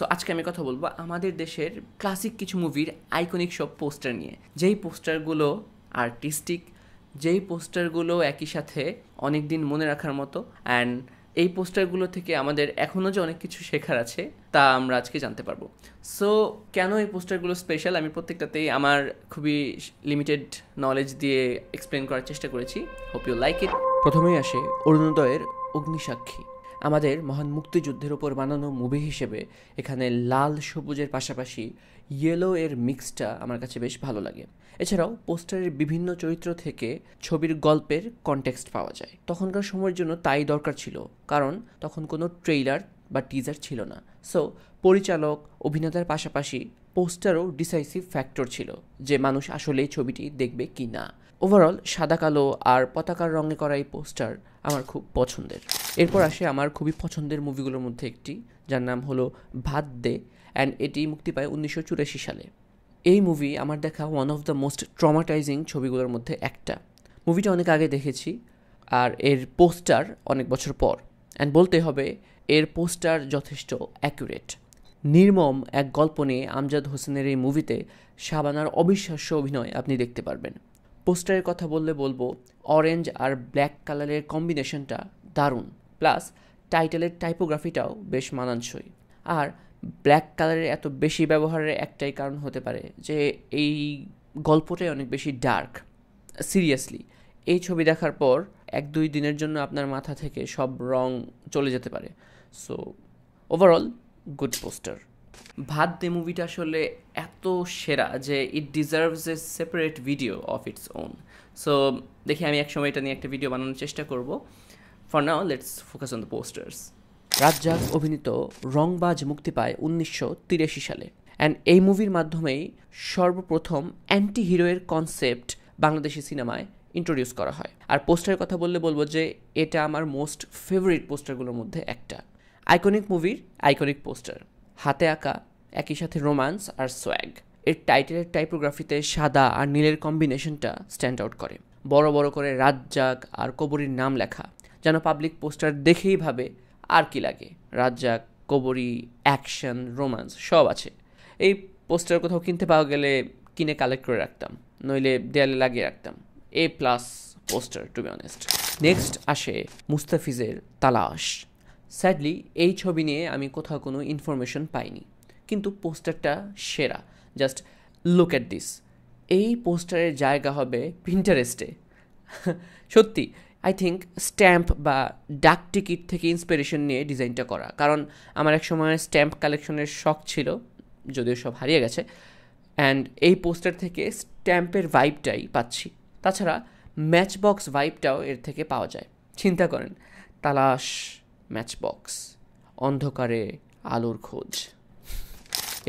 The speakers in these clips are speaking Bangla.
সো আজকে আমি কথা বলবো আমাদের দেশের ক্লাসিক কিছু মুভির আইকনিক সব পোস্টার নিয়ে, যেই পোস্টারগুলো আর্টিস্টিক, যেই পোস্টারগুলো একই সাথে অনেক দিন মনে রাখার মতো, অ্যান্ড এই পোস্টারগুলো থেকে আমাদের এখনও যে অনেক কিছু শেখার আছে তা আমরা আজকে জানতে পারবো। সো কেন এই পোস্টারগুলো স্পেশাল, আমি প্রত্যেকটাতেই আমার খুবই লিমিটেড নলেজ দিয়ে এক্সপ্লেন করার চেষ্টা করেছি। Hope you like it. প্রথমেই আসে অরুণোদয়ের অগ্নিসাক্ষী। আমাদের মহান মুক্তিযুদ্ধের ওপর বানানো মুভি হিসেবে এখানে লাল সবুজের পাশাপাশি ইয়েলো এর মিক্সটা আমার কাছে বেশ ভালো লাগে। এছাড়াও পোস্টারের বিভিন্ন চরিত্র থেকে ছবির গল্পের কনটেক্সট পাওয়া যায়। তখনকার সময়ের জন্য তাই দরকার ছিল, কারণ তখন কোনো ট্রেইলার বা টিজার ছিল না। সো পরিচালক, অভিনেতার পাশাপাশি পোস্টারও ডিসাইসিভ ফ্যাক্টর ছিল যে মানুষ আসলেই ছবিটি দেখবে কি না। ওভারঅল সাদা কালো আর পতাকার রঙে করা এই পোস্টার আমার খুব পছন্দের। এরপর আসে আমার খুবই পছন্দের মুভিগুলোর মধ্যে একটি, যার নাম হলো ভাত দে, অ্যান্ড এটি মুক্তি পায় 1984 সালে। এই মুভি আমার দেখা one of the most traumatising ছবিগুলোর মধ্যে একটা। মুভিটা অনেক আগে দেখেছি আর এর পোস্টার অনেক বছর পর, অ্যান্ড বলতে হবে এর পোস্টার যথেষ্ট অ্যাকুরেট। নির্মম এক গল্প নিয়ে আমজাদ হোসেনের এই মুভিতে শাবানার অবিশ্বাস্য অভিনয় আপনি দেখতে পারবেন। পোস্টারের কথা বলবো অরেঞ্জ আর ব্ল্যাক কালারের কম্বিনেশনটা দারুণ, প্লাস টাইটেলের টাইপোগ্রাফিটাও বেশ মানানসই। আর ব্ল্যাক কালারের এত বেশি ব্যবহারের একটাই কারণ হতে পারে যে এই গল্পটাই অনেক বেশি ডার্ক। সিরিয়াসলি এই ছবি দেখার পর 1-2 দিনের জন্য আপনার মাথা থেকে সব রং চলে যেতে পারে। So overall good poster. Bhaat De মুভিটা আসলে এত সেরা যে it deserves a separate video of its own. So দেখি আমি একসময় এটা নিয়ে একটা ভিডিও বানানোর চেষ্টা করব। For now let's focus on the posters. Razzak অভিনীত রংবাজ মুক্তি পায় 1983 সালে, অ্যান্ড এই মুভির মাধ্যমেই সর্বপ্রথম অ্যান্টি হিরোয়ের কনসেপ্ট বাংলাদেশি সিনেমায় ইন্ট্রোডিউস করা হয়। আর পোস্টারের কথা বলবো যে এটা আমার মোস্ট ফেভারিট পোস্টারগুলোর মধ্যে একটা। আইকনিক মুভির আইকনিক পোস্টার, হাতে আঁকা, একই সাথে রোম্যান্স আর সোয়াগ। এর টাইটেলের টাইপোগ্রাফিতে সাদা আর নীলের কম্বিনেশনটা স্ট্যান্ড আউট করে। বড় বড় করে রাজ্জাক আর কবরীর নাম লেখা, যেন পাবলিক পোস্টার দেখেই ভাবে আর কি লাগে। রাজ্জাক, কবরী, অ্যাকশন, রোম্যান্স সব আছে। এই পোস্টার কোথাও কিনতে পাওয়া গেলে কিনে কালেক্ট করে রাখতাম, নইলে দেয়ালে লাগিয়ে রাখতাম। A+ poster two be honest. Next আসে মুস্তাফিজের তালাশ। স্যাডলি এই ছবি নিয়ে আমি কোথাও কোনো ইনফরমেশন পাইনি, কিন্তু পোস্টারটা সেরা। Just look at this. এই পোস্টারের জায়গা হবে পিন্টারেস্টে। সত্যি আই থিঙ্ক স্ট্যাম্প বা ডাক টিকিট থেকে ইন্সপিরেশন নিয়ে ডিজাইনটা করা, কারণ আমার এক সময় স্ট্যাম্প কালেকশনের শখ ছিল, যদিও সব হারিয়ে গেছে, অ্যান্ড এই পোস্টার থেকে স্ট্যাম্পের ভাইবটাই পাচ্ছি। তাছাড়া ম্যাচবক্স ভাইবটাও এর থেকে পাওয়া যায়। চিন্তা করেন, তালাশ, ম্যাচবক্স, অন্ধকারে আলোর খোঁজ।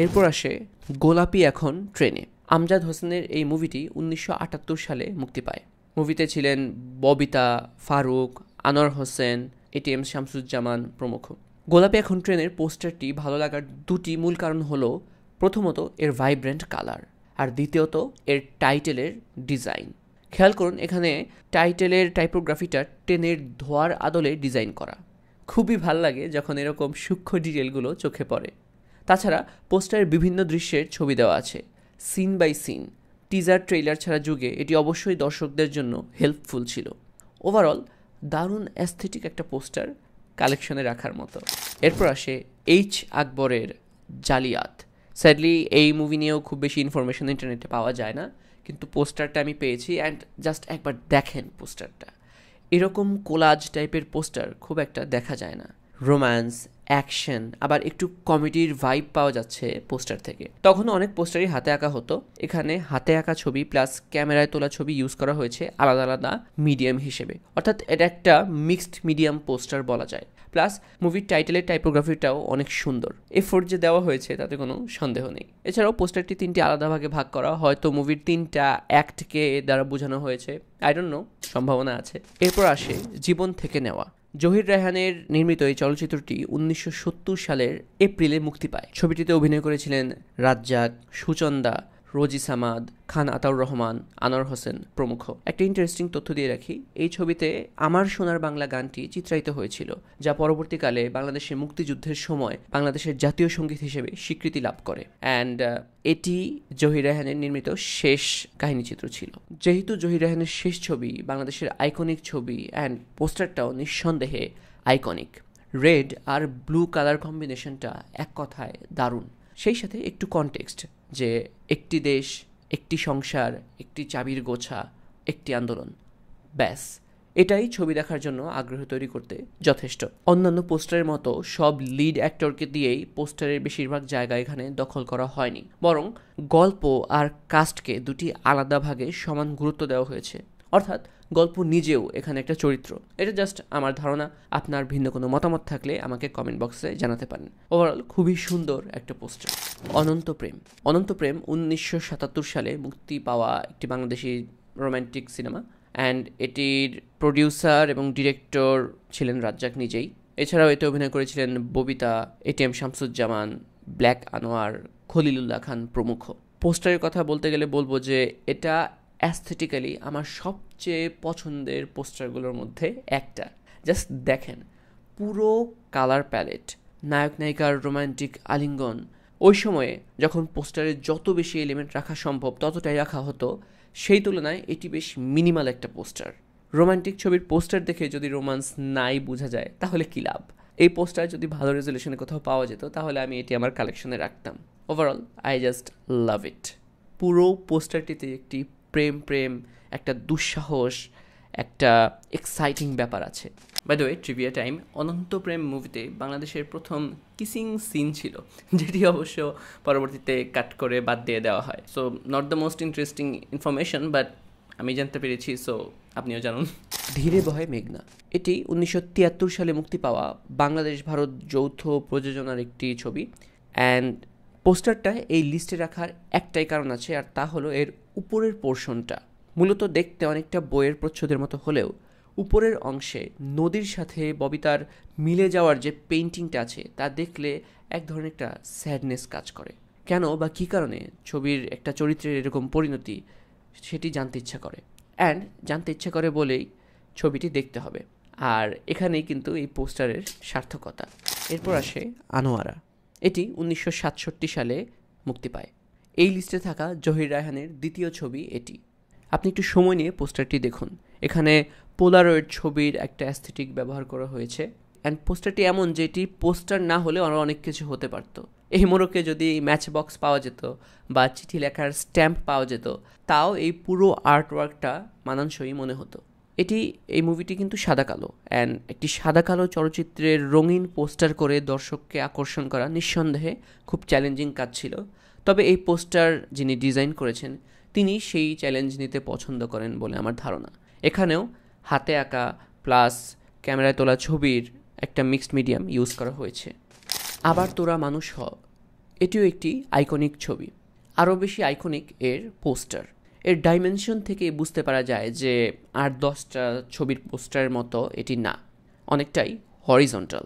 এরপর আসে গোলাপি এখন ট্রেনে। আমজাদ হোসেনের এই মুভিটি 1978 সালে মুক্তি পায়। মুভিতে ছিলেন ববিতা, ফারুক, আনোয়ার হোসেন, ATM শামসুজ্জামান প্রমুখ। গোলাপি এখন ট্রেনের পোস্টারটি ভালো লাগার দুটি মূল কারণ হলো, প্রথমত এর ভাইব্রেন্ট কালার, আর দ্বিতীয়ত এর টাইটেলের ডিজাইন। খেয়াল করুন, এখানে টাইটেলের টাইপোগ্রাফিটা ট্রেনের ধোয়ার আদলে ডিজাইন করা। খুবই ভাল লাগে যখন এরকম সূক্ষ্ম ডিটেলগুলো চোখে পড়ে। তাছাড়া পোস্টারের বিভিন্ন দৃশ্যের ছবি দেওয়া আছে, scene by scene. Teaser trailer ছাড়া যুগে এটি অবশ্যই দর্শকদের জন্য হেল্পফুল ছিল। ওভারঅল দারুণ অ্যাস্থেটিক একটা পোস্টার, কালেকশনে রাখার মতো। এরপর আসে H. আকবরের জালিয়াত। স্যাডলি এই মুভি নিয়েও খুব বেশি ইনফরমেশন ইন্টারনেটে পাওয়া যায় না, কিন্তু পোস্টারটা আমি পেয়েছি, অ্যান্ড জাস্ট একবার দেখেন পোস্টারটা। এরকম কোলাজ টাইপের পোস্টার খুব একটা দেখা যায় না। রোম্যান্স, অ্যাকশন, আবার একটু কমেডির ভাইব পাওয়া যাচ্ছে পোস্টার থেকে। তখনও অনেক পোস্টারই হাতে আঁকা হতো, এখানে হাতে আঁকা ছবি প্লাস ক্যামেরায় তোলা ছবি ইউজ করা হয়েছে আলাদা আলাদা মিডিয়াম হিসেবে, অর্থাৎ এটা একটা মিক্সড মিডিয়াম পোস্টার বলা যায়। প্লাস মুভির টাইটেলের টাইপোগ্রাফিটাও অনেক সুন্দর। এফোর্ট যে দেওয়া হয়েছে তাতে কোনো সন্দেহ নেই। এছাড়াও পোস্টারটি 3টি আলাদা ভাগে ভাগ করা, হয়তো মুভির 3টা অ্যাক্টকে দ্বারা বোঝানো হয়েছে, আই ডোন্ট নো, সম্ভাবনা আছে। এরপর আসে জীবন থেকে নেওয়া। জহির রায়হানের নির্মিত এই চলচ্চিত্রটি 1970 সালের এপ্রিলে মুক্তি পায়। ছবিটিতে অভিনয় করেছিলেন রাজ্জাক, সুচন্দা, রোজি সামাদ, খান আতাউর রহমান, আনোয়ার হোসেন প্রমুখ। একটা ইন্টারেস্টিং তথ্য দিয়ে রাখি, এই ছবিতে আমার সোনার বাংলা গানটি চিত্রায়িত হয়েছিল, যা পরবর্তীকালে বাংলাদেশের মুক্তিযুদ্ধের সময় বাংলাদেশের জাতীয় সঙ্গীত হিসেবে স্বীকৃতি লাভ করে। অ্যান্ড এটি জহির রায়হানের নির্মিত শেষ কাহিনীচিত্র ছিল। যেহেতু জহির রায়হানের শেষ ছবি বাংলাদেশের আইকনিক ছবি, অ্যান্ড পোস্টারটাও নিঃসন্দেহে আইকনিক। রেড আর ব্লু কালার কম্বিনেশনটা এক কথায় দারুণ। সেই সাথে একটু কনটেক্সট, যে একটি দেশ, একটি সংসার, একটি চাবির গোছা, একটি আন্দোলন, ব্যাস এটাই ছবি দেখার জন্য আগ্রহ তৈরি করতে যথেষ্ট। অন্যান্য পোস্টারের মতো সব লিড অ্যাক্টরকে দিয়েই পোস্টারের বেশিরভাগ জায়গা এখানে দখল করা হয়নি, বরং গল্প আর কাস্টকে দুটি আলাদা ভাগে সমান গুরুত্ব দেওয়া হয়েছে। অর্থাৎ গল্প নিজেও এখানে একটা চরিত্র। এটা জাস্ট আমার ধারণা, আপনার ভিন্ন কোনো মতামত থাকলে আমাকে কমেন্ট বক্সে জানাতে পারেন। ওভারঅল খুবই সুন্দর একটা পোস্টার। অনন্ত প্রেম। অনন্ত প্রেম 1977 সালে মুক্তি পাওয়া একটি বাংলাদেশি রোম্যান্টিক সিনেমা, অ্যান্ড এটির প্রডিউসার এবং ডিরেক্টর ছিলেন রাজ্জাক নিজেই। এছাড়াও এতে অভিনয় করেছিলেন ববিতা, এটিএম শামসুজ্জামান, ব্ল্যাক আনোয়ার, খলিলুল্লাহ খান প্রমুখ। পোস্টারের কথা বলতে গেলে বলবো যে এটা অ্যাস্থেটিক্যালি আমার সবচেয়ে পছন্দের পোস্টারগুলোর মধ্যে একটা। জাস্ট দেখেন পুরো কালার প্যালেট, নায়ক নায়িকার রোম্যান্টিক আলিঙ্গন। ওই সময়ে যখন পোস্টারে যত বেশি এলিমেন্ট রাখা সম্ভব ততটাই রাখা হতো, সেই তুলনায় এটি বেশ মিনিমাল একটা পোস্টার। রোম্যান্টিক ছবির পোস্টার দেখে যদি রোম্যান্স নাই বোঝা যায় তাহলে কী লাভ? এই পোস্টার যদি ভালো রেজলিউশনে কোথাও পাওয়া যেত তাহলে আমি এটি আমার কালেকশনে রাখতাম। ওভারঅল আই জাস্ট লাভ ইট। পুরো পোস্টারটিতে একটি প্রেম, একটা দুঃসাহস, একটা এক্সাইটিং ব্যাপার আছে। By the way, trivia time, Ananta Prem মুভিতে বাংলাদেশের প্রথম কিসিং সিন ছিল, যেটি অবশ্য পরবর্তীতে কাট করে বাদ দিয়ে দেওয়া হয়। So not the most interesting information, but আমি জানতে পেরেছি, সো আপনিও জানুন। ধীরে বহে মেঘনা। এটি 1973 সালে মুক্তি পাওয়া বাংলাদেশ ভারত যৌথ প্রযোজনার একটি ছবি, অ্যান্ড পোস্টারটা এই লিস্টে রাখার একটাই কারণ আছে, আর তা হলো এর উপরের পোর্শনটা। মূলত দেখতে অনেকটা বইয়ের প্রচ্ছদের মতো হলেও উপরের অংশে নদীর সাথে ববিতার মিলে যাওয়ার যে পেইন্টিংটা আছে তা দেখলে এক ধরনের একটা স্যাডনেস কাজ করে। কেন বা কী কারণে ছবির একটা চরিত্রের এরকম পরিণতি, সেটি জানতে ইচ্ছা করে, অ্যান্ড জানতে ইচ্ছা করে বলেই ছবিটি দেখতে হবে। আর এখানেই কিন্তু এই পোস্টারের সার্থকতা। এরপর আসে আনোয়ারা। এটি 1967 সালে মুক্তি পায়। এই লিস্টে থাকা জহির রায়হানের দ্বিতীয় ছবি এটি। আপনি একটু সময় নিয়ে পোস্টারটি দেখুন। এখানে পোলারয়েড ছবির একটা অ্যাস্থেটিক ব্যবহার করা হয়েছে, অ্যান্ড পোস্টারটি এমন যে এটি পোস্টার না হলে আরও অনেক কিছু হতে পারত। এই মোড়কে যদি ম্যাচ বক্স পাওয়া যেত বা চিঠি লেখার স্ট্যাম্প পাওয়া যেত, তাও এই পুরো আর্টওয়ার্কটা মানানসই মনে হতো। এই মুভিটি কিন্তু সাদা কালো, অ্যান্ড একটি সাদা কালো চলচ্চিত্রের রঙিন পোস্টার করে দর্শককে আকর্ষণ করা নিঃসন্দেহে খুব চ্যালেঞ্জিং কাজ ছিল। তবে এই পোস্টার যিনি ডিজাইন করেছেন তিনি সেই চ্যালেঞ্জ নিতে পছন্দ করেন বলে আমার ধারণা। এখানেও হাতে আঁকা প্লাস ক্যামেরায় তোলা ছবির একটা মিক্সড মিডিয়াম ইউজ করা হয়েছে। আবার তোরা মানুষ হ, এটিও একটি আইকনিক ছবি। আরও বেশি আইকনিক এর পোস্টার। এর ডাইমেনশন থেকে বুঝতে পারা যায় যে 8-10টা ছবির পোস্টারের মতো এটি না, অনেকটাই হরিজন্টাল।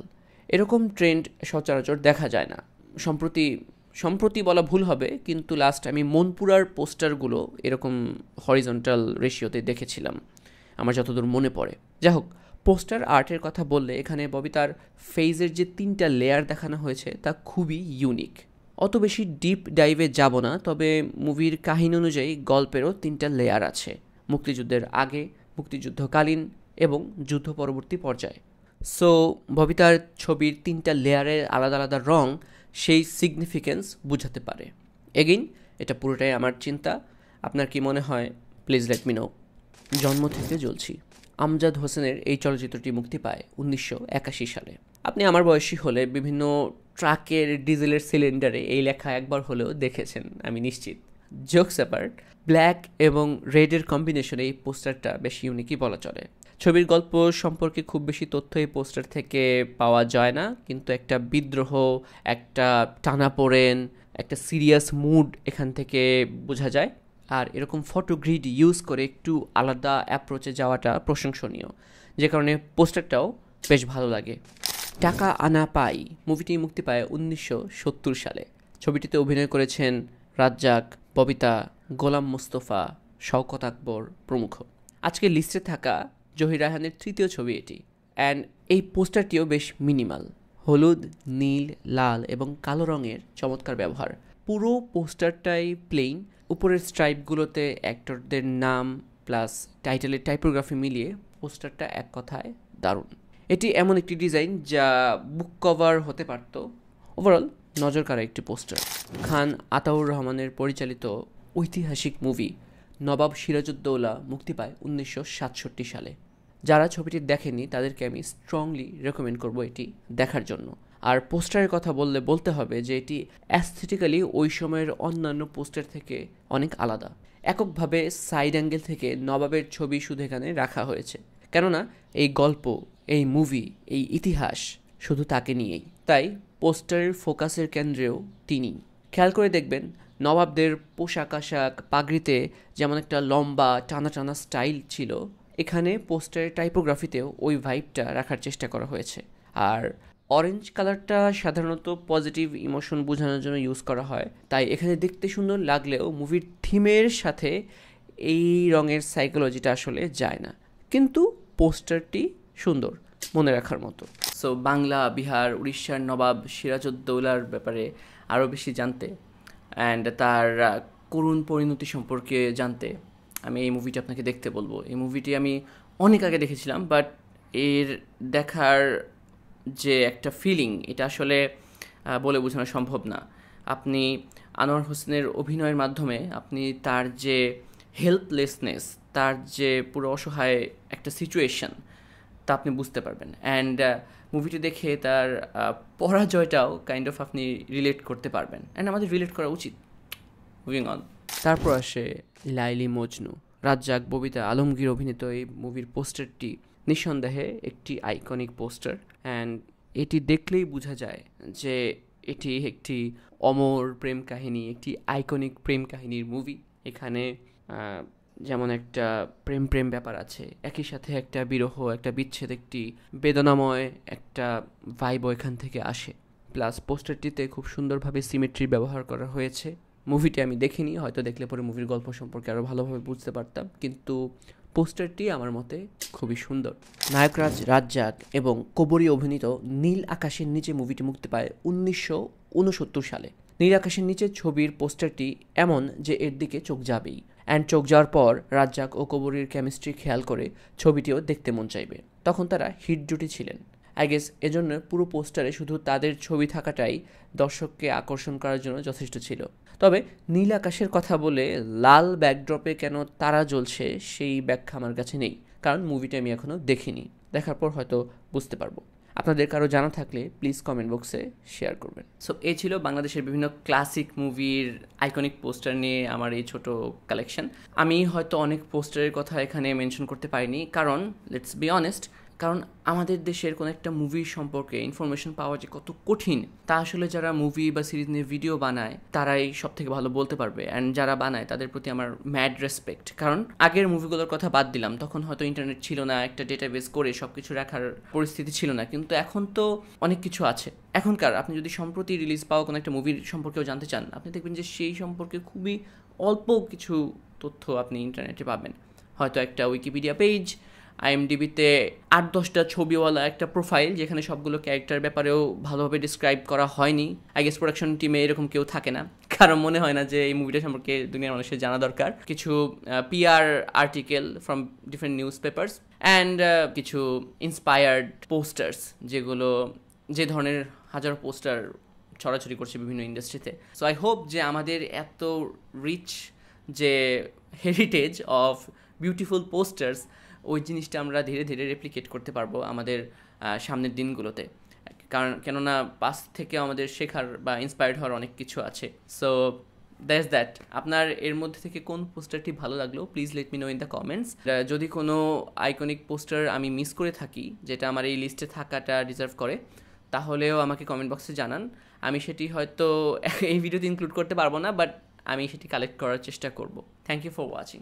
এরকম ট্রেন্ড সচরাচর দেখা যায় না। সম্প্রতি বলা ভুল হবে, কিন্তু লাস্ট আমি মনপুরার পোস্টারগুলো এরকম হরিজন্টাল রেশিওতে দেখেছিলাম আমার যতদূর মনে পড়ে। যাই হোক, পোস্টার আর্টের কথা বললে এখানে ববিতার ফেজের যে 3টা লেয়ার দেখানো হয়েছে তা খুবই ইউনিক। অত বেশি ডিপ ডাইভে যাব না, তবে মুভির কাহিনী অনুযায়ী গল্পেরও 3টা লেয়ার আছে: মুক্তিযুদ্ধের আগে, মুক্তিযুদ্ধকালীন এবং যুদ্ধ পরবর্তী পর্যায়ে। সো ববিতার ছবির 3টা লেয়ারের আলাদা আলাদা রং সেই সিগনিফিকেন্স বোঝাতে পারে। এগেইন এটা পুরোটাই আমার চিন্তা, আপনার কি মনে হয় প্লিজ লেট মি নো। জন্ম থেকে জ্বলছি। আমজাদ হোসেনের এই চলচ্চিত্রটি মুক্তি পায় 1981 সালে। আপনি আমার বয়সী হলে বিভিন্ন ট্রাকের ডিজেলের সিলিন্ডারে এই লেখা একবার হলেও দেখেছেন, আমি নিশ্চিত। জোকস অ্যাপার্ট, ব্ল্যাক এবং রেডের কম্বিনেশনে এই পোস্টারটা বেশ ইউনিকই বলা চলে। ছবির গল্প সম্পর্কে খুব বেশি তথ্য এই পোস্টার থেকে পাওয়া যায় না, কিন্তু একটা বিদ্রোহ, একটা টানাপোড়েন, একটা সিরিয়াস মুড এখান থেকে বোঝা যায়। আর এরকম ফটোগ্রিড ইউজ করে একটু আলাদা অ্যাপ্রোচে যাওয়াটা প্রশংসনীয়, যে কারণে পোস্টারটাও বেশ ভালো লাগে। টাকা আনা পাই মুভিটি মুক্তি পায় 1970 সালে। ছবিটিতে অভিনয় করেছেন রাজ্জাক, ববিতা, গোলাম মুস্তফা, শওকত আকবর প্রমুখ। আজকের লিস্টে থাকা জহির রায়হানের তৃতীয় ছবি এটি। অ্যান্ড এই পোস্টারটিও বেশ মিনিমাল, হলুদ, নীল, লাল এবং কালো রঙের চমৎকার ব্যবহার। পুরো পোস্টারটাই প্লেন, উপরের স্ট্রাইপগুলোতে অ্যাক্টরদের নাম প্লাস টাইটেলের টাইপোগ্রাফি মিলিয়ে পোস্টারটা এক কথায় দারুণ। এটি এমন একটি ডিজাইন যা বুক কভার হতে পারত। ওভারঅল নজর কাড়া একটি পোস্টার। খান আতাউর রহমানের পরিচালিত ঐতিহাসিক মুভি নবাব সিরাজউদ্দৌলা মুক্তি পায় 1967 সালে। যারা ছবিটি দেখেনি তাদেরকে আমি স্ট্রংলি রেকমেন্ড করব এটি দেখার জন্য। আর পোস্টারের কথা বলতে হবে যে এটি অ্যাস্থেটিক্যালি ওই সময়ের অন্যান্য পোস্টার থেকে অনেক আলাদা। এককভাবে সাইড অ্যাঙ্গেল থেকে নবাবের ছবি শুধু এখানে রাখা হয়েছে, কেননা এই গল্প, এই মুভি, এই ইতিহাস শুধু তাকে নিয়েই। তাই পোস্টারের ফোকাসের কেন্দ্রেও তিনি। খেয়াল করে দেখবেন নবাবদের পোশাক আশাক, পাগড়িতে যেমন একটা লম্বা টানা টানা স্টাইল ছিল, এখানে পোস্টারের টাইপোগ্রাফিতেও ওই ভাইবটা রাখার চেষ্টা করা হয়েছে। আর অরেঞ্জ কালারটা সাধারণত পজিটিভ ইমোশন বোঝানোর জন্য ইউজ করা হয়, তাই এখানে দেখতে সুন্দর লাগলেও মুভির থিমের সাথে এই রঙের সাইকোলজিটা আসলে যায় না। কিন্তু পোস্টারটি সুন্দর, মনে রাখার মতো। সো বাংলা, বিহার, উড়িষ্যার নবাব সিরাজউদ্দৌলার ব্যাপারে আরও বেশি জানতে অ্যান্ড তার করুণ পরিণতি সম্পর্কে জানতে আমি এই মুভিটি আপনাকে দেখতে বলবো। এই মুভিটি আমি অনেক আগে দেখেছিলাম, বাট এর দেখার যে একটা ফিলিং, এটা আসলে বলে বোঝানো সম্ভব না। আপনি আনোয়ার হোসেনের অভিনয়ের মাধ্যমে আপনি তার যে হেল্পলেসনেস, তার যে পুরো অসহায় একটা সিচুয়েশন, তা আপনি বুঝতে পারবেন। অ্যান্ড মুভিটি দেখে তার পরাজয়টাও কাইন্ড অফ আপনি রিলেট করতে পারবেন, অ্যান্ড আমাদের রিলেট করা উচিত। Moving on. তারপর আসে লাইলি মজনু। রাজ্জাক, ববিতা, আলমগীর অভিনীত এই মুভির পোস্টারটি নিঃসন্দেহে একটি আইকনিক পোস্টার। অ্যান্ড এটি দেখলেই বোঝা যায় যে এটি একটি অমর প্রেম কাহিনী, একটি আইকনিক প্রেম কাহিনীর মুভি। এখানে যেমন একটা প্রেম ব্যাপার আছে, একই সাথে একটা বিরহ, একটা বিচ্ছেদ, একটি বেদনাময় একটা ভাইবও এখান থেকে আসে। প্লাস পোস্টারটিতে খুব সুন্দরভাবে সিমেট্রি ব্যবহার করা হয়েছে। মুভিটি আমি দেখিনি, হয়তো দেখলে পরে মুভির গল্প সম্পর্কে আরও ভালোভাবে বুঝতে পারতাম, কিন্তু পোস্টারটি আমার মতে খুবই সুন্দর। নায়করাজ রাজ্জাক এবং কবরী অভিনীত নীল আকাশের নিচে মুভিটি মুক্তি পায় 1969 সালে। নীল আকাশের নিচে ছবির পোস্টারটি এমন যে এর দিকে চোখ যাবেই, অ্যান্ড চোখ যাওয়ার পর রাজ্জাক ও কবরীর কেমিস্ট্রি খেয়াল করে ছবিটিও দেখতে মন চাইবে। তখন তারা হিট জুটি ছিলেন, আই গেস। এজন্য পুরো পোস্টারে শুধু তাদের ছবি থাকাটাই দর্শককে আকর্ষণ করার জন্য যথেষ্ট ছিল। তবে নীল আকাশের কথা বলে লাল ব্যাকড্রপে কেন তারা জ্বলছে সেই ব্যাখ্যা আমার কাছে নেই, কারণ মুভিটা আমি এখনও দেখিনি। দেখার পর হয়তো বুঝতে পারবো। আপনাদের কারো জানা থাকলে প্লিজ কমেন্ট বক্সে শেয়ার করবেন। সো এই ছিল বাংলাদেশের বিভিন্ন ক্লাসিক মুভির আইকনিক পোস্টার নিয়ে আমার এই ছোট কালেকশন। আমি হয়তো অনেক পোস্টারের কথা এখানে মেনশন করতে পারিনি, কারণ লেটস বি অনেস্ট, কারণ আমাদের দেশের কোনো একটা মুভির সম্পর্কে ইনফরমেশন পাওয়া যে কত কঠিন, তা আসলে যারা মুভি বা সিরিজ নিয়ে ভিডিও বানায় তারাই সব থেকে ভালো বলতে পারবে। অ্যান্ড যারা বানায় তাদের প্রতি আমার ম্যাড রেসপেক্ট, কারণ আগের মুভিগুলোর কথা বাদ দিলাম, তখন হয়তো ইন্টারনেট ছিল না, একটা ডেটাবেস করে সব কিছু রাখার পরিস্থিতি ছিল না, কিন্তু এখন তো অনেক কিছু আছে। এখনকার আপনি যদি সম্প্রতি রিলিজ পাওয়া কোনো একটা মুভির সম্পর্কেও জানতে চান, আপনি দেখবেন যে সেই সম্পর্কে খুবই অল্প কিছু তথ্য আপনি ইন্টারনেটে পাবেন। হয়তো একটা উইকিপিডিয়া পেজ, IMDbতে 8-10টা ছবিওয়ালা একটা প্রোফাইল, যেখানে সবগুলো ক্যারেক্টার ব্যাপারেও ভালোভাবে ডিসক্রাইব করা হয়নি। আই গেস প্রোডাকশন টিমে এরকম কেউ থাকে না, কারণ মনে হয় না যে এই মুভিটা সম্পর্কে দুনিয়ার মানুষের জানা দরকার। কিছু PR article from different news papers and কিছু ইন্সপায়ার্ড পোস্টার্স, যেগুলো যে ধরনের হাজারো পোস্টার ছড়াছড়ি করছে বিভিন্ন ইন্ডাস্ট্রিতে। সো আই হোপ যে আমাদের এত রিচ যে হেরিটেজ অফ বিউটিফুল পোস্টার্স, ওই জিনিসটা আমরা ধীরে ধীরে রেপ্লিকেট করতে পারবো আমাদের সামনের দিনগুলোতে। কেননা পাস থেকে আমাদের শেখার বা ইন্সপায়ার্ড হওয়ার অনেক কিছু আছে। So that's that. আপনার এর মধ্যে থেকে কোন পোস্টারটি ভালো লাগলো please let me no in the comments. যদি কোনো আইকনিক পোস্টার আমি মিস করে থাকি যেটা আমার এই লিস্টে থাকাটা ডিজার্ভ করে, তাহলেও আমাকে কমেন্ট বক্সে জানান। আমি সেটি হয়তো এই ভিডিওতে ইনক্লুড করতে পারবো না, বাট আমি সেটি কালেক্ট করার চেষ্টা করব। Thank you for watching.